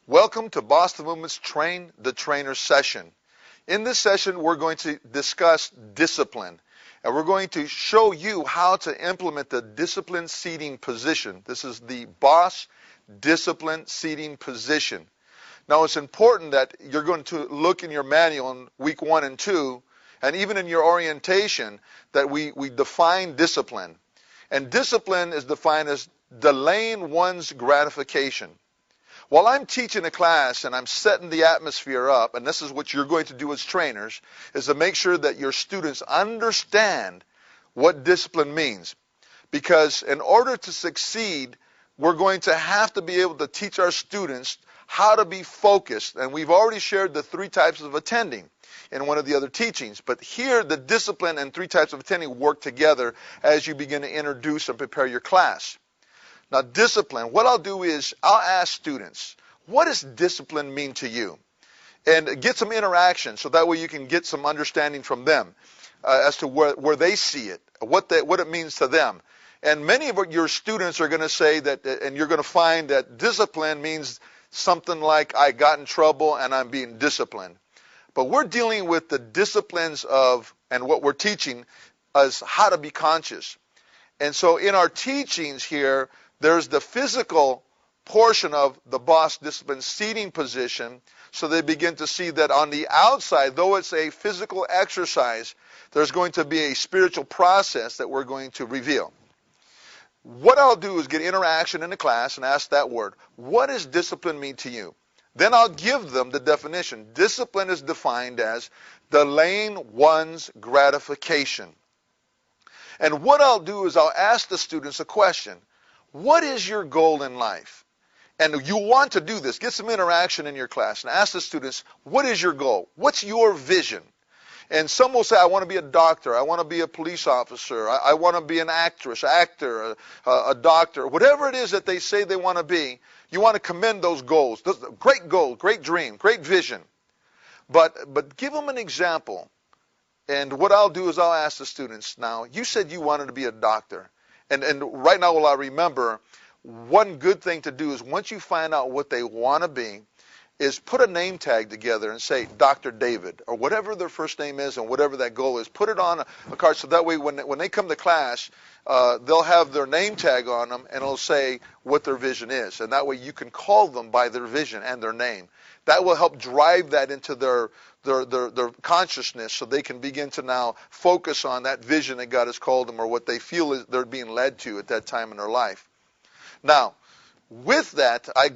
Welcome to Boston Movement's Train the Trainer session. In this session, we're going to discuss discipline, and we're going to show you how to implement the discipline seating position. This is the boss discipline seating position. Now, it's important that you're going to look in your manual in week 1 and 2, and even in your orientation, that we define discipline. And discipline is defined as delaying one's gratification. While I'm teaching a class and I'm setting the atmosphere up, and this is what you're going to do as trainers, is to make sure that your students understand what discipline means. Because in order to succeed, we're going to have to be able to teach our students how to be focused. And we've already shared the 3 types of attending in one of the other teachings. But here, the discipline and 3 types of attending work together as you begin to introduce and prepare your class. Now, discipline, what I'll do is I'll ask students, what does discipline mean to you? And get some interaction so that way you can get some understanding from them as to where they see it, what it means to them. And many of your students are going to say that, and you're going to find that discipline means something like I got in trouble and I'm being disciplined. But we're dealing with the disciplines of, and what we're teaching is how to be conscious. And so in our teachings here, there's the physical portion of the boss discipline seating position, so they begin to see that on the outside, though it's a physical exercise, there's going to be a spiritual process that we're going to reveal. What I'll do is get interaction in the class and ask that word. What does discipline mean to you? Then I'll give them the definition. Discipline is defined as delaying one's gratification. And what I'll do is I'll ask the students a question. What is your goal in life? And you want to do this. Get some interaction in your class and ask the students, what is your goal? What's your vision? And some will say, I want to be a doctor. I want to be a police officer. I want to be an actress, actor, a doctor. Whatever it is that they say they want to be, you want to commend those goals. Those great goals, great dream, great vision. But give them an example. And what I'll do is I'll ask the students, now, you said you wanted to be a doctor. And right now, I remember, one good thing to do is once you find out what they want to be, is put a name tag together and say Dr. David, or whatever their first name is and whatever that goal is. Put it on a card so that way when they come to class, they'll have their name tag on them and it'll say what their vision is. And that way you can call them by their vision and their name. That will help drive that into their consciousness so they can begin to now focus on that vision that God has called them or what they feel is they're being led to at that time in their life. Now, with that, I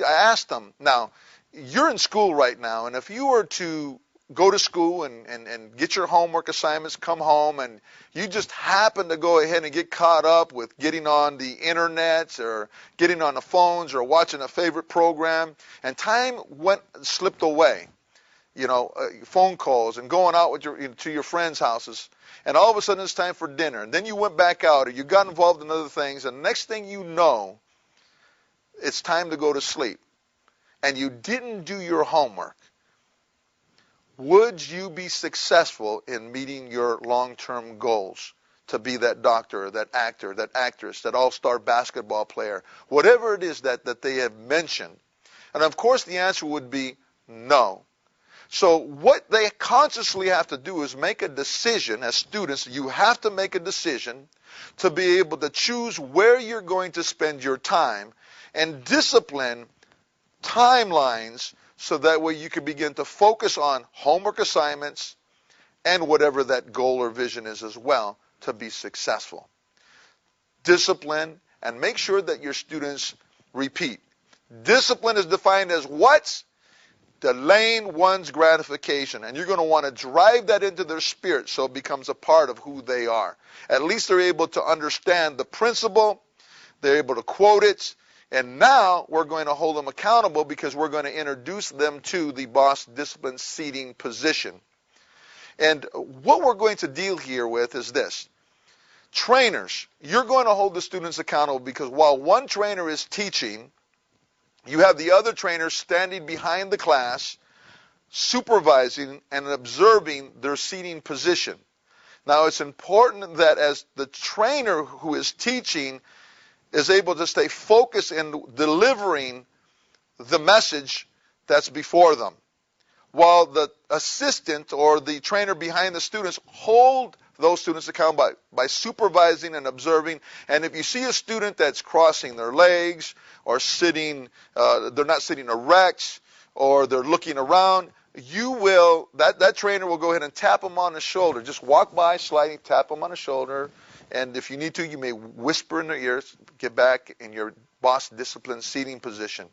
asked them, now, you're in school right now, and if you were to go to school and get your homework assignments, come home, and you just happen to go ahead and get caught up with getting on the internet or getting on the phones or watching a favorite program, and time slipped away, phone calls and going out with to your friends' houses, and all of a sudden it's time for dinner, and then you went back out or you got involved in other things, and the next thing you know, it's time to go to sleep. And you didn't do your homework, would you be successful in meeting your long-term goals to be that doctor, that actor, that actress, that all-star basketball player, whatever it is that they have mentioned? And of course the answer would be no. So what they consciously have to do is make a decision. As students, you have to make a decision to be able to choose where you're going to spend your time and discipline timelines so that way you can begin to focus on homework assignments and whatever that goal or vision is as well to be successful. Discipline, and make sure that your students repeat. Discipline is defined as what? Delaying one's gratification. And you're going to want to drive that into their spirit so it becomes a part of who they are. At least they're able to understand the principle. They're able to quote it. And now we're going to hold them accountable because we're going to introduce them to the boss discipline seating position. And what we're going to deal here with is this. Trainers, you're going to hold the students accountable because while one trainer is teaching, you have the other trainer standing behind the class, supervising and observing their seating position. Now, it's important that as the trainer who is teaching is able to stay focused in delivering the message that's before them, while the assistant or the trainer behind the students hold those students accountable by supervising and observing. And if you see a student that's crossing their legs or sitting, they're not sitting erect, or they're looking around, that trainer will go ahead and tap them on the shoulder. Just walk by, sliding, tap them on the shoulder. And if you need to, you may whisper in their ears, get back in your boss discipline seating position.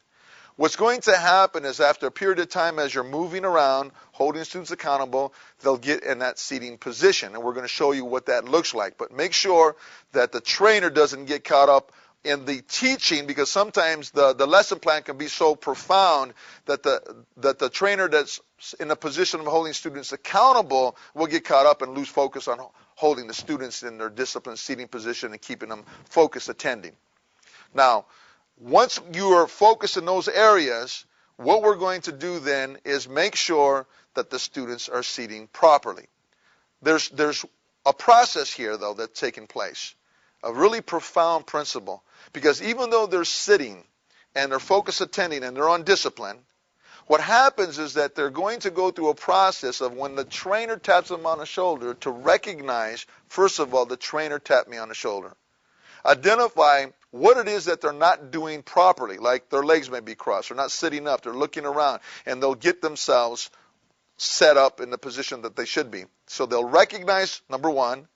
What's going to happen is after a period of time, as you're moving around, holding students accountable, they'll get in that seating position. And we're going to show you what that looks like. But make sure that the trainer doesn't get caught up in the teaching, because sometimes the lesson plan can be so profound that the trainer that's in a position of holding students accountable will get caught up and lose focus on holding the students in their disciplined seating position and keeping them focused attending. Now, once you are focused in those areas, what we're going to do then is make sure that the students are seating properly. There's a process here, though, that's taking place, a really profound principle, because even though they're sitting and they're focused attending and they're on discipline, what happens is that they're going to go through a process of, when the trainer taps them on the shoulder, to recognize, first of all, the trainer tapped me on the shoulder. Identify what it is that they're not doing properly, like their legs may be crossed, they're not sitting up, they're looking around, and they'll get themselves set up in the position that they should be. So they'll recognize, number one,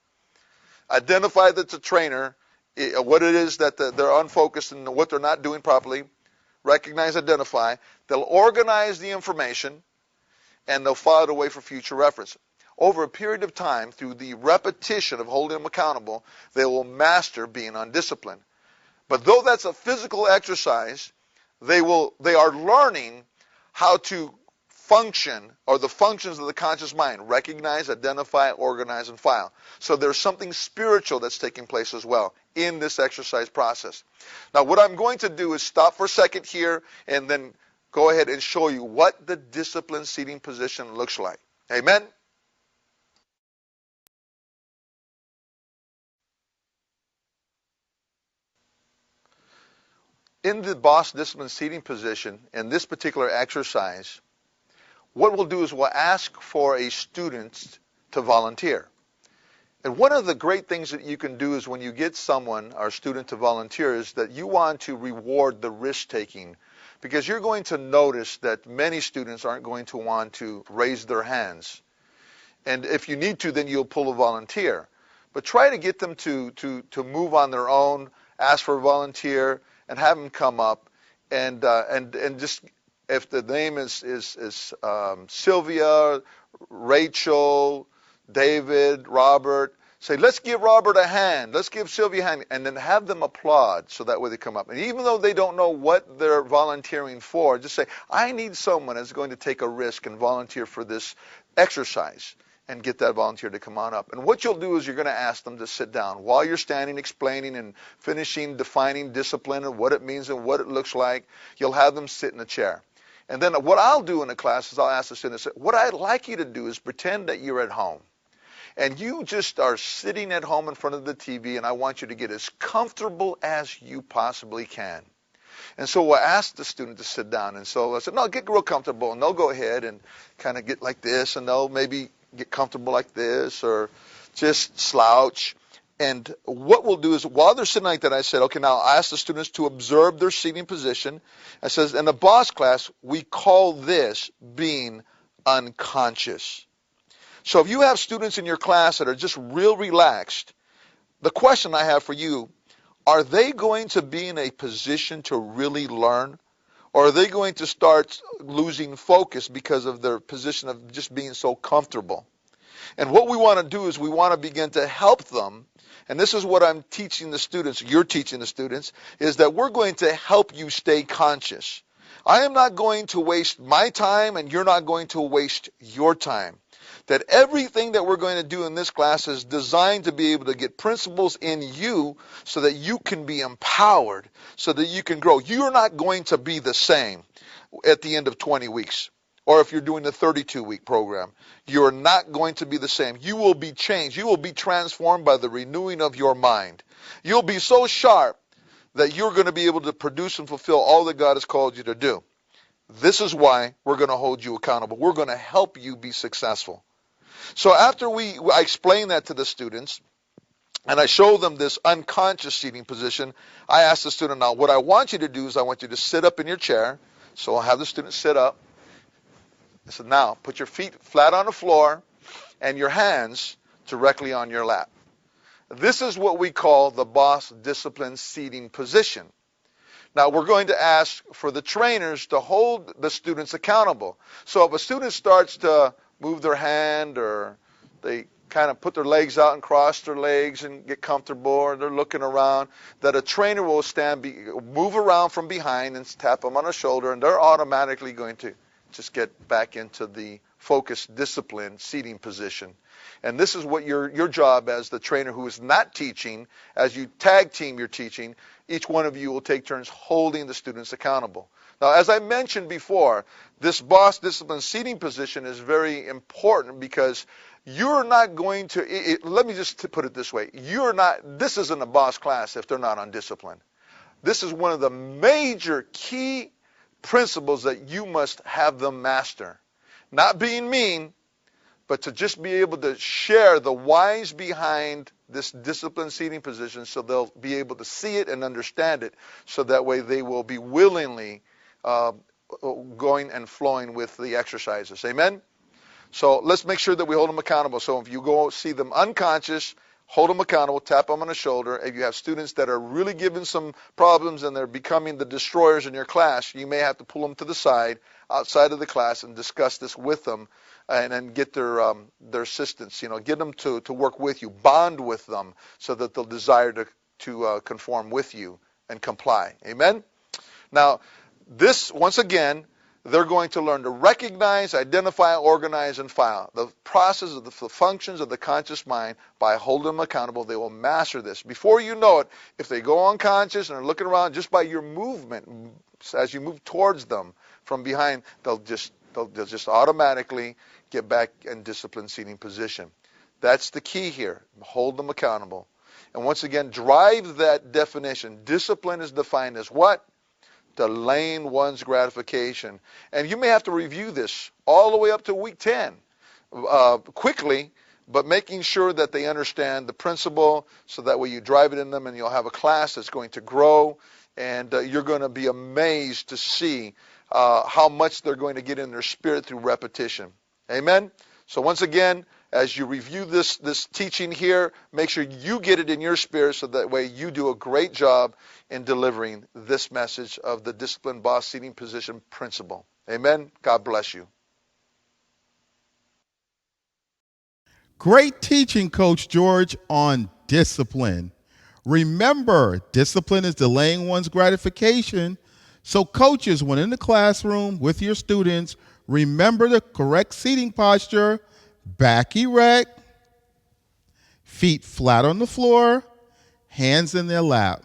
identify that the trainer, what it is that they're unfocused and what they're not doing properly. Recognize, identify. They'll organize the information, and they'll file it away for future reference. Over a period of time, through the repetition of holding them accountable, they will master being on discipline. But though that's a physical exercise, they are learning how to function, or the functions of the conscious mind: recognize, identify, organize, and file. So there's something spiritual that's taking place as well in this exercise process. Now, what I'm going to do is stop for a second here and then go ahead and show you what the discipline seating position looks like. Amen? In the boss discipline seating position, in this particular exercise, what we'll do is we'll ask for a student to volunteer. And one of the great things that you can do is, when you get someone, or student, to volunteer, is that you want to reward the risk-taking, because you're going to notice that many students aren't going to want to raise their hands. And if you need to, then you'll pull a volunteer. But try to get them to move on their own, ask for a volunteer, and have them come up, and just, if the name is Sylvia, Rachel, David, Robert, say, let's give Robert a hand, let's give Sylvia a hand, and then have them applaud, so that way they come up. And even though they don't know what they're volunteering for, just say, I need someone that's going to take a risk and volunteer for this exercise, and get that volunteer to come on up. And what you'll do is you're going to ask them to sit down. While you're standing, explaining and finishing, defining discipline and what it means and what it looks like, you'll have them sit in a chair. And then what I'll do in the class is I'll ask the students, what I'd like you to do is pretend that you're at home. And you just are sitting at home in front of the TV, and I want you to get as comfortable as you possibly can. And so we'll ask the student to sit down. And so I said, no, get real comfortable. And they'll go ahead and kind of get like this, and they'll maybe get comfortable like this, or just slouch. And what we'll do is, while they're sitting like that, I said, okay, now I ask the students to observe their seating position. I says, in the boss class, we call this being unconscious. So if you have students in your class that are just real relaxed, the question I have for you, are they going to be in a position to really learn? Or are they going to start losing focus because of their position of just being so comfortable? And what we want to do is we want to begin to help them. And this is what I'm teaching the students, you're teaching the students, is that we're going to help you stay conscious. I am not going to waste my time, and you're not going to waste your time. That everything that we're going to do in this class is designed to be able to get principles in you so that you can be empowered, so that you can grow. You're not going to be the same at the end of 20 weeks. Or if you're doing the 32-week program, you're not going to be the same. You will be changed. You will be transformed by the renewing of your mind. You'll be so sharp that you're going to be able to produce and fulfill all that God has called you to do. This is why we're going to hold you accountable. We're going to help you be successful. So after I explain that to the students, and I show them this unconscious seating position, I ask the student, now what I want you to do is I want you to sit up in your chair. So I'll have the student sit up. I said, now put your feet flat on the floor and your hands directly on your lap. This is what we call the boss discipline seating position. Now we're going to ask for the trainers to hold the students accountable. So if a student starts to move their hand, or they kind of put their legs out and cross their legs and get comfortable, or they're looking around, that a trainer will move around from behind and tap them on the shoulder, and they're automatically going to just get back into the focused discipline seating position. And this is what your job as the trainer who is not teaching, as you tag team your teaching, each one of you will take turns holding the students accountable. Now, as I mentioned before, this boss discipline seating position is very important because you're not going to, let me just put it this way, this isn't a boss class if they're not on discipline. This is one of the major key principles that you must have them master. Not being mean, but to just be able to share the whys behind this discipline seating position so they'll be able to see it and understand it, so that way they will be willingly going and flowing with the exercises. Amen? So let's make sure that we hold them accountable. So if you go see them unconscious, hold them accountable, tap them on the shoulder. If you have students that are really giving some problems and they're becoming the destroyers in your class, you may have to pull them to the side, outside of the class, and discuss this with them, and then get their assistance. Get them to work with you, bond with them, so that they'll desire to conform with you and comply. Amen? Now, this, once again, they're going to learn to recognize, identify, organize, and file. The process of the functions of the conscious mind, by holding them accountable, they will master this. Before you know it, if they go unconscious and are looking around, just by your movement, as you move towards them from behind, they'll just automatically get back in disciplined seating position. That's the key here. Hold them accountable. And once again, drive that definition. Discipline is defined as what? Delaying one's gratification. And you may have to review this all the way up to week 10 quickly, but making sure that they understand the principle, so that way you drive it in them, and you'll have a class that's going to grow, and you're going to be amazed to see how much they're going to get in their spirit through repetition. Amen? So once again, as you review this teaching here, make sure you get it in your spirit, so that way you do a great job in delivering this message of the disciplined boss seating position principle. Amen? God bless you. Great teaching, Coach George, on discipline. Remember, discipline is delaying one's gratification. So coaches, when in the classroom with your students, remember the correct seating posture: back erect, feet flat on the floor, hands in their lap.